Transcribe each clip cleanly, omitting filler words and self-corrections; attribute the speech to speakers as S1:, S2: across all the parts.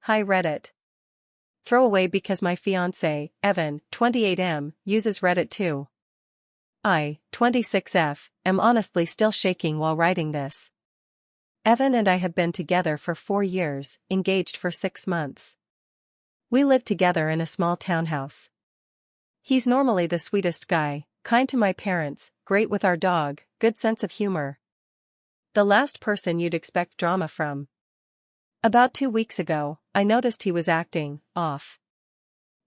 S1: Hi Reddit. Throwaway because my fiance, Evan, 28M, uses Reddit too. I, 26F, am honestly still shaking while writing this. Evan and I have been together for 4 years, engaged for 6 months. We live together in a small townhouse. He's normally the sweetest guy, kind to my parents, great with our dog, good sense of humor. The last person you'd expect drama from. About 2 weeks ago, I noticed he was acting off.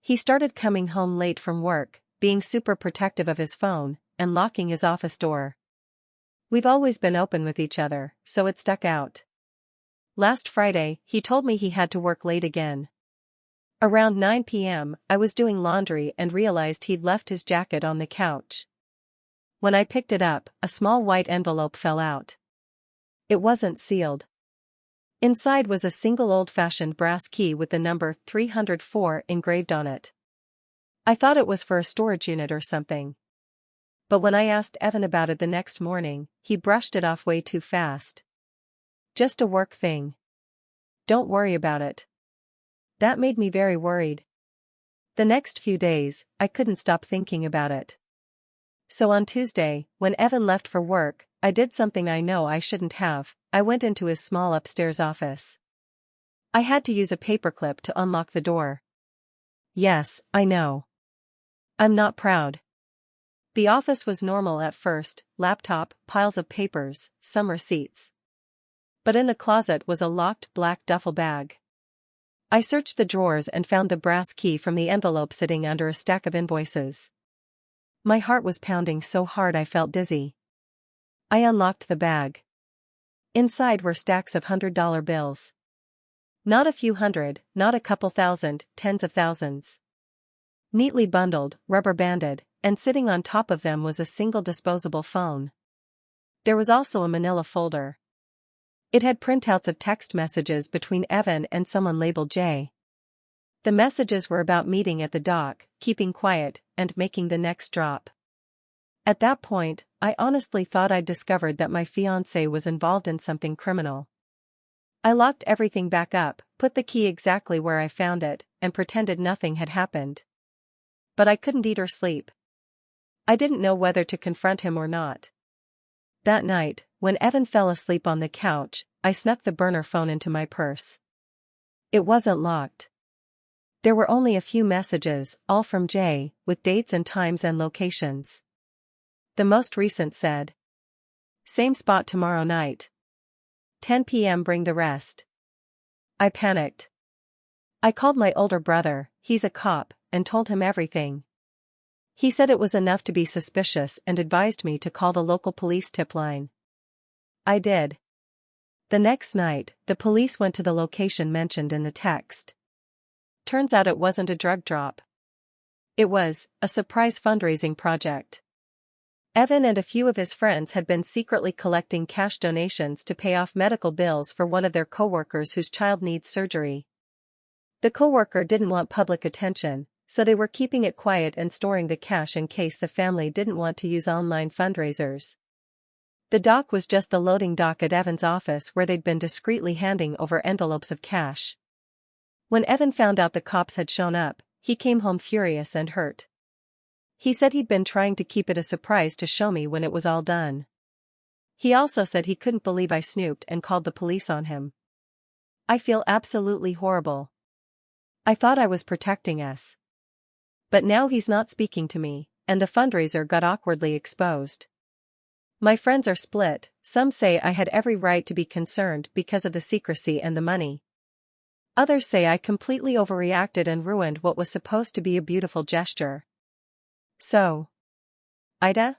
S1: He started coming home late from work, being super protective of his phone, and locking his office door. We've always been open with each other, so it stuck out. Last Friday, he told me he had to work late again. Around 9 p.m., I was doing laundry and realized he'd left his jacket on the couch. When I picked it up, a small white envelope fell out. It wasn't sealed. Inside was a single old-fashioned brass key with the number 304 engraved on it. I thought it was for a storage unit or something. But when I asked Evan about it the next morning, he brushed it off way too fast. Just a work thing. Don't worry about it. That made me very worried. The next few days, I couldn't stop thinking about it. So on Tuesday, when Evan left for work, I did something I know I shouldn't have. I went into his small upstairs office. I had to use a paperclip to unlock the door. Yes, I know. I'm not proud. The office was normal at first, laptop, piles of papers, some receipts. But in the closet was a locked black duffel bag. I searched the drawers and found the brass key from the envelope sitting under a stack of invoices. My heart was pounding so hard I felt dizzy. I unlocked the bag. Inside were stacks of $100 bills. Not a few hundred, not a couple thousand, tens of thousands. Neatly bundled, rubber-banded, and sitting on top of them was a single disposable phone. There was also a manila folder. It had printouts of text messages between Evan and someone labeled J. The messages were about meeting at the dock, keeping quiet, and making the next drop. At that point, I honestly thought I'd discovered that my fiancé was involved in something criminal. I locked everything back up, put the key exactly where I found it, and pretended nothing had happened. But I couldn't eat or sleep. I didn't know whether to confront him or not. That night, when Evan fell asleep on the couch, I snuck the burner phone into my purse. It wasn't locked. There were only a few messages, all from Jay, with dates and times and locations. The most recent said, "Same spot tomorrow night. 10 p.m. bring the rest." I panicked. I called my older brother, he's a cop, and told him everything. He said it was enough to be suspicious and advised me to call the local police tip line. I did. The next night, the police went to the location mentioned in the text. Turns out it wasn't a drug drop. It was a surprise fundraising project. Evan and a few of his friends had been secretly collecting cash donations to pay off medical bills for one of their coworkers whose child needs surgery. The coworker didn't want public attention, so they were keeping it quiet and storing the cash in case the family didn't want to use online fundraisers. The dock was just the loading dock at Evan's office where they'd been discreetly handing over envelopes of cash. When Evan found out the cops had shown up, he came home furious and hurt. He said he'd been trying to keep it a surprise to show me when it was all done. He also said he couldn't believe I snooped and called the police on him. I feel absolutely horrible. I thought I was protecting us. But now he's not speaking to me, and the fundraiser got awkwardly exposed. My friends are split, some say I had every right to be concerned because of the secrecy and the money. Others say I completely overreacted and ruined what was supposed to be a beautiful gesture. So, Ida?